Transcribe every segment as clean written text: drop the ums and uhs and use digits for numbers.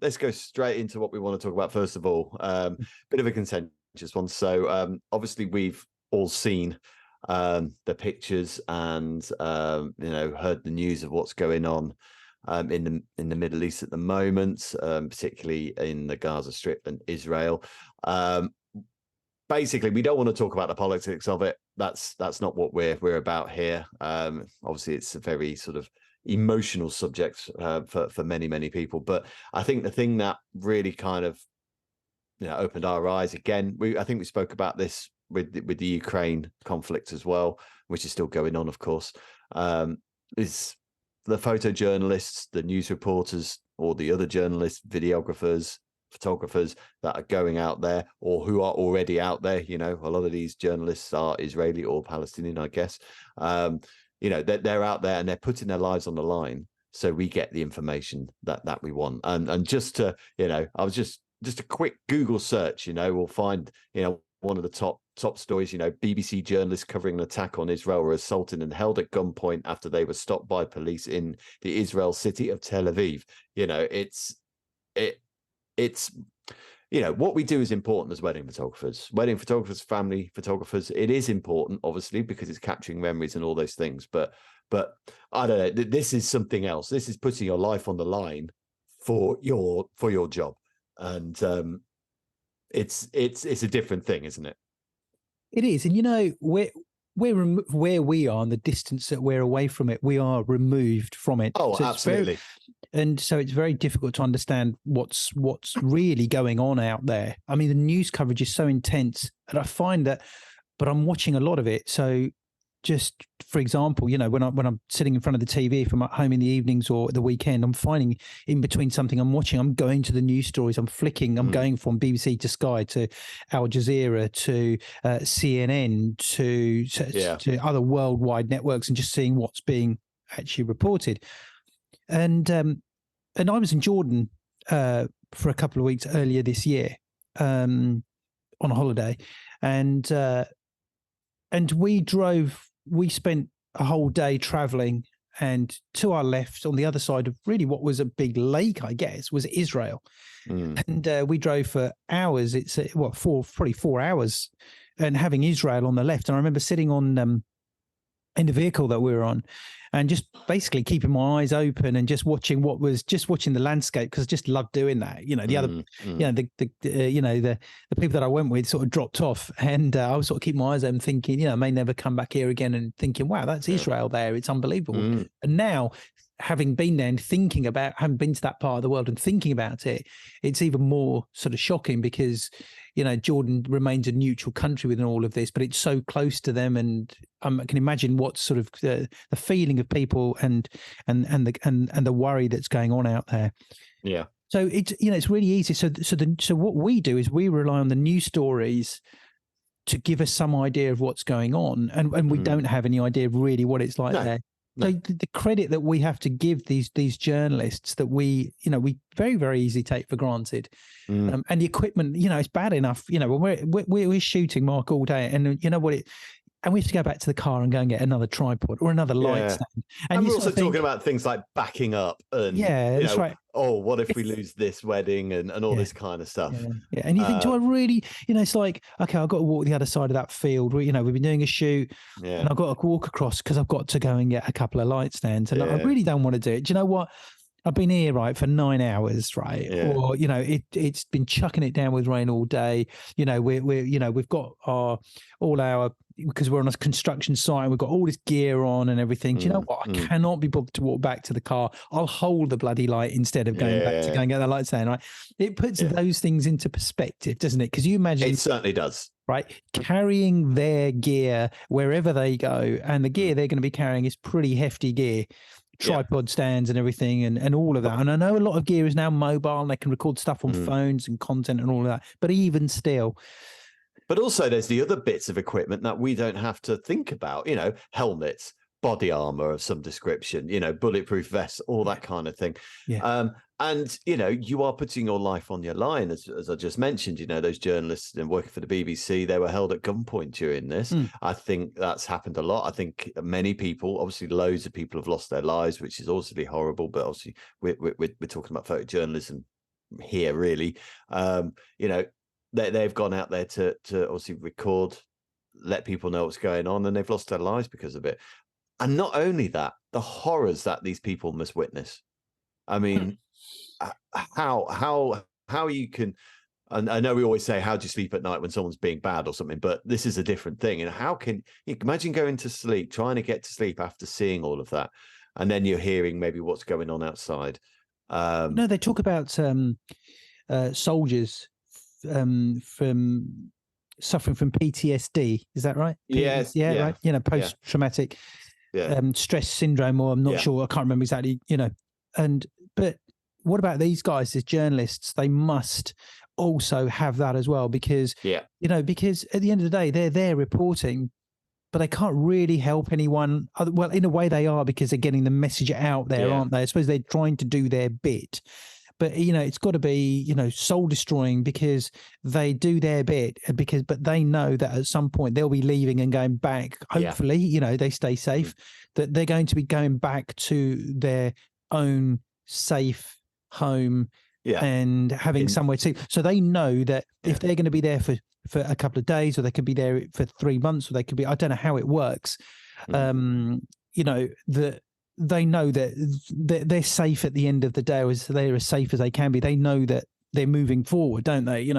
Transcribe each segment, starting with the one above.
let's go straight into what we want to talk about first of all. Bit of a contentious one. So obviously we've all seen the pictures and heard the news of what's going on in the Middle East at the moment, particularly in the Gaza Strip and Israel. Basically, we don't want to talk about the politics of it. That's not what we're about here. Obviously, it's a very sort of emotional subject for many people. But I think the thing that really kind of opened our eyes again. I think we spoke about this with the Ukraine conflict as well, which is still going on, of course. Is the photojournalists, the news reporters, or the other journalists, videographers, photographers that are going out there or who are already out there. A lot of these journalists are Israeli or Palestinian, I guess. They're out there and they're putting their lives on the line so we get the information that we want. And just to, I was just a quick Google search, we'll find, one of the top stories, BBC journalists covering an attack on Israel were assaulted and held at gunpoint after they were stopped by police in the Israel city of Tel Aviv. It's what we do is important as wedding photographers, family photographers. It is important, obviously, because it's capturing memories and all those things. But I don't know. This is something else. This is putting your life on the line for your job, and it's a different thing, isn't it? It is, and where we are and the distance that we're away from it, we are removed from it. Oh, so absolutely. And so it's very difficult to understand what's really going on out there. I mean, the news coverage is so intense, and I find that, but I'm watching a lot of it. So just for example, when I'm sitting in front of the TV, if I'm at home in the evenings or the weekend, I'm finding in between something I'm watching, I'm going to the news stories, I'm flicking, I'm going from BBC to Sky to Al Jazeera to CNN to other worldwide networks and just seeing what's being actually reported. And I was in Jordan for a couple of weeks earlier this year on a holiday, and we spent a whole day traveling, and to our left on the other side of really what was a big lake, I guess, was Israel. And we drove for hours. It's probably 4 hours, and having Israel on the left. And I remember sitting on in the vehicle that we were on and just basically keeping my eyes open and just watching the landscape, because I just love doing that. The people that I went with sort of dropped off, and I was sort of keeping my eyes open thinking, I may never come back here again, and thinking, wow, that's Israel there. It's unbelievable. And now, having been there and having been to that part of the world and thinking about it, it's even more sort of shocking because, Jordan remains a neutral country within all of this, but it's so close to them. And I can imagine what sort of the feeling of people and the worry that's going on out there. Yeah. So it's really easy. So what we do is we rely on the news stories to give us some idea of what's going on. And we don't have any idea of really what it's like there. No. So the credit that we have to give these journalists that we very, very easily take for granted, and the equipment, it's bad enough, when we're shooting, Mark, all day, and and we have to go back to the car and go and get another tripod or another light stand. And we're also talking about things like backing up and that's right. Oh, what if we lose this wedding and all this kind of stuff? Yeah. And you think, do I really, it's like, okay, I've got to walk the other side of that field. We've been doing a shoot and I've got to walk across because I've got to go and get a couple of light stands. And I really don't want to do it. Do you know what? I've been here, for 9 hours, right? Yeah. Or, it's been chucking it down with rain all day. We've got because we're on a construction site, we've got all this gear on and everything. Do you know what? I cannot be bothered to walk back to the car. I'll hold the bloody light instead of going back to go and get the light stand, right? It puts those things into perspective, doesn't it? Because you imagine... It certainly does. Right, carrying their gear wherever they go, and the gear they're going to be carrying is pretty hefty gear, tripod stands and everything, and all of that. And I know a lot of gear is now mobile, and they can record stuff on phones and content and all of that. But even still, but also there's the other bits of equipment that we don't have to think about. Helmets, body armor of some description, bulletproof vests, all that kind of thing. Yeah. And, you are putting your life on your line, as I just mentioned, those journalists working for the BBC, they were held at gunpoint during this. I think that's happened a lot. I think many people, obviously loads of people have lost their lives, which is obviously horrible, but obviously we're talking about photojournalism here really. You know, they've gone out there to obviously record, let people know what's going on, and they've lost their lives because of it. And not only that, the horrors that these people must witness. I mean, how you can, and I know we always say, how do you sleep at night when someone's being bad or something, but this is a different thing. And how can you imagine going to sleep, trying to get to sleep after seeing all of that, and then you're hearing maybe what's going on outside. No, they talk about soldiers from suffering from PTSD. Is that right? Yes. Yeah, right. You know, post-traumatic stress syndrome, or I'm not sure. I can't remember exactly. You know, but what about these guys as journalists? They must also have that as well, because because at the end of the day, they're there reporting, but they can't really help anyone. Well, in a way they are, because they're getting the message out there, aren't they? I suppose they're trying to do their bit, but it's got to be soul destroying, because they do their bit, but they know that at some point they'll be leaving and going back. Hopefully, they stay safe, that they're going to be going back to their own safe home and having somewhere to. So they know that if they're going to be there for a couple of days, or they could be there for 3 months, or they could be, I don't know how it works. That they know that they're safe at the end of the day, or they're as safe as they can be. They know that they're moving forward, don't they?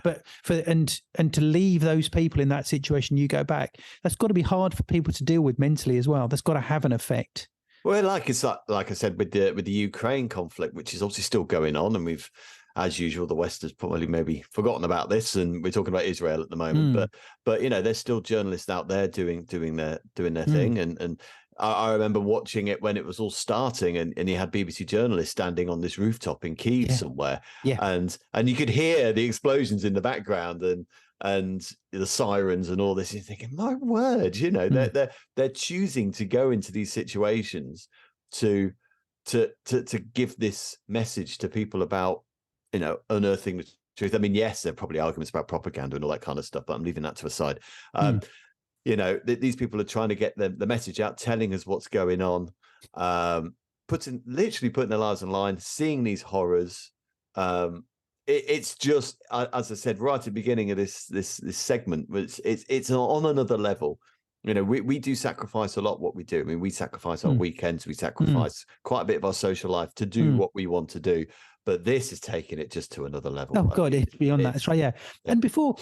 But to leave those people in that situation, you go back, that's got to be hard for people to deal with mentally as well. That's got to have an effect. Well, like I said, with the Ukraine conflict, which is obviously still going on, and we've, as usual, the West has probably maybe forgotten about this, and we're talking about Israel at the moment. But there's still journalists out there doing their thing, and I remember watching it when it was all starting, and you had BBC journalists standing on this rooftop in Kyiv somewhere, and you could hear the explosions in the background, and the sirens and all this. You're thinking, my word, they're choosing to go into these situations to give this message to people about unearthing the truth. I mean, yes, there are probably arguments about propaganda and all that kind of stuff, but I'm leaving that to a side. These people are trying to get the message out, telling us what's going on, putting their lives on the line, seeing these horrors. It's just, as I said right at the beginning of this segment, it's on another level. We do sacrifice a lot what we do. I mean, we sacrifice our weekends, we sacrifice quite a bit of our social life to do what we want to do. But this is taking it just to another level. Oh God, it's beyond that. That's right. Yeah. And before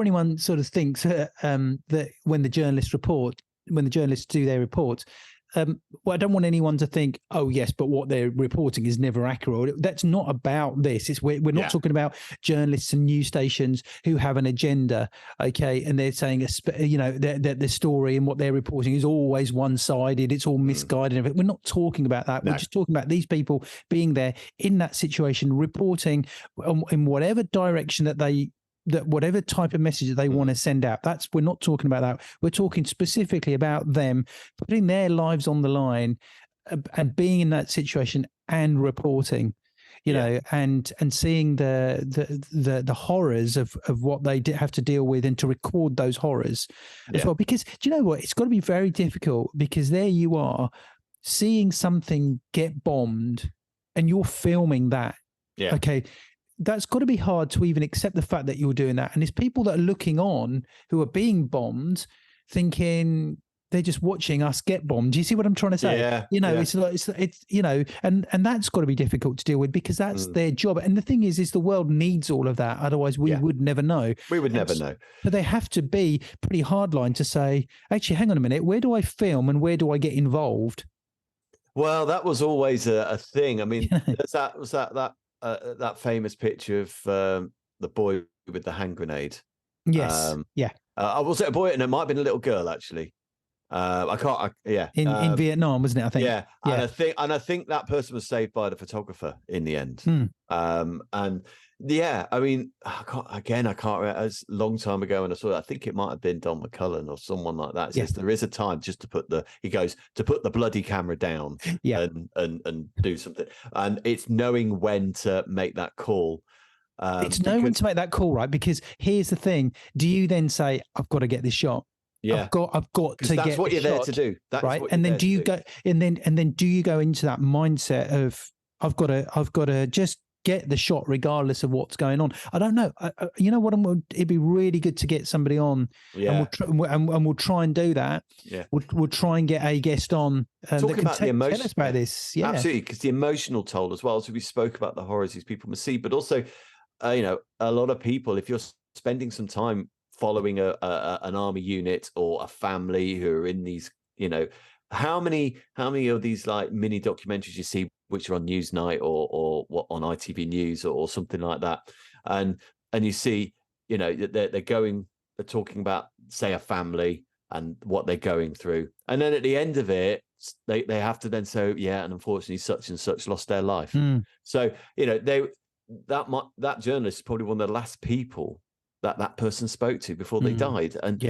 anyone sort of thinks that when the journalists do their reports, I don't want anyone to think, oh yes, but what they're reporting is never accurate. That's not about this. We're not talking about journalists and news stations who have an agenda, okay, and they're saying that the story and what they're reporting is always one-sided. It's all misguided. We're not talking about that. We're just talking about these people being there in that situation, reporting in whatever direction that whatever type of message that they want to send out. We're not talking about that. We're talking specifically about them putting their lives on the line and being in that situation and reporting, and seeing the horrors of what they have to deal with, and to record those horrors as well. Because do you know what? It's got to be very difficult, because there you are seeing something get bombed and you're filming that. Yeah. Okay. That's got to be hard to even accept the fact that you're doing that. And it's people that are looking on who are being bombed, thinking they're just watching us get bombed. Do you see what I'm trying to say? Yeah. It's and that's got to be difficult to deal with, because that's their job. And the thing is the world needs all of that. Otherwise we would never know. We would never know. But they have to be pretty hardline to say, actually, hang on a minute, where do I film and where do I get involved? Well, that was always a thing. I mean, that famous picture of the boy with the hand grenade. Yes. Was it a boy? And it might have been a little girl, actually. I can't. In Vietnam, wasn't it? I think. Yeah. And I think that person was saved by the photographer in the end. And yeah, I mean, I can't remember. It was a long time ago, and I saw it. I think it might have been Don McCullen or someone like that. Yes, there is a time just to put the bloody camera down, and do something. And it's knowing when to make that call. It's knowing when to make that call, right? Because here's the thing: do you then say, "I've got to get this shot"? Yeah, I've got to get. That's what you're there to do. That's right. And then do you go? And then do you go into that mindset of I've got to just get the shot regardless of what's going on. I don't know. You know what? It'd be really good to get somebody on, and we'll try and do that. Yeah, we'll try and get a guest on talking about the emotion. Tell us about this. Yeah, absolutely, because the emotional toll as well. So we spoke about the horrors these people must see, but also, you know, a lot of people, if you're spending some time following an army unit or a family who are in these, you know, how many of these like mini documentaries you see which are on Newsnight or what on ITV News or something like that, and you see, you know, they're talking about, say, a family and what they're going through, and then at the end of it they have to then say, yeah, and unfortunately such and such lost their life. So, you know, that journalist is probably one of the last people that person spoke to before they died, and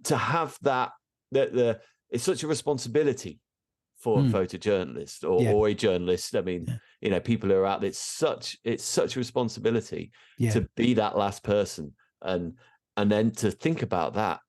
to have that it's such a responsibility for a photojournalist or a journalist. I mean, you know, people who are out there, it's such a responsibility to be that last person, and then to think about that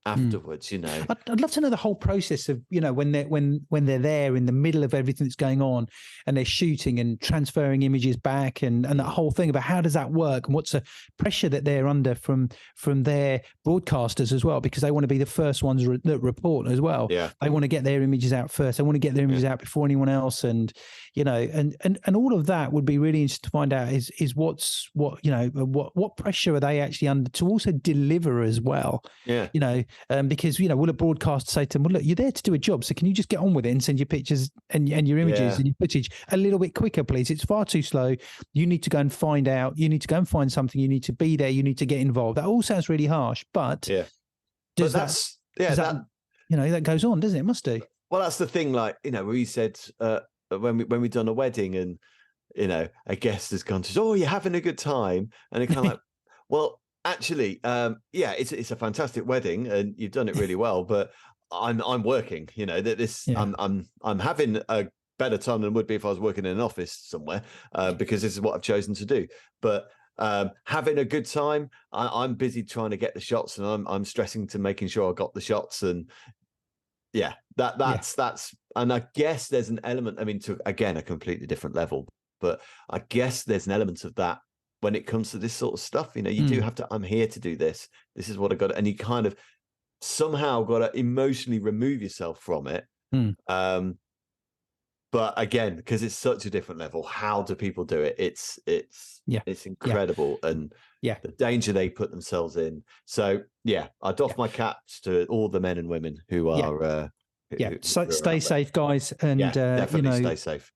afterwards. You know, I'd love to know the whole process of, you know, when they're there in the middle of everything that's going on, and they're shooting and transferring images back, and that whole thing about how does that work, and what's the pressure that they're under from their broadcasters as well, because they want to be the first ones that report as well. Yeah, they want to get their images out first. They want to get their images out before anyone else, and you know, and all of that would be really interesting to find out is what pressure are they actually under to also deliver as well. Yeah, you know. Because, you know, will a broadcaster say to them, well, look, you're there to do a job, so can you just get on with it and send your pictures and your images and your footage a little bit quicker, please? It's far too slow. You need to go and find out. You need to go and find something. You need to be there. You need to get involved. That all sounds really harsh, but that goes on, doesn't it? It must do. Well, that's the thing. Like, you know, we said when we done a wedding, and you know, a guest has gone to, oh, you're having a good time, and they're kind of like, well, actually, it's a fantastic wedding, and you've done it really well. But I'm working. You know, I'm having a better time than would be if I was working in an office somewhere, because this is what I've chosen to do. But having a good time, I'm busy trying to get the shots, and I'm stressing to making sure I got the shots, and that's and I guess there's an element. I mean, to again a completely different level, but I guess there's an element of that when it comes to this sort of stuff. You know, you do have to, I'm here to do this. This is what I got. And you kind of somehow got to emotionally remove yourself from it. But again, because it's such a different level, how do people do it? It's incredible. And the danger they put themselves in. So I doff my caps to all the men and women who are, stay safe, guys. And, definitely stay safe.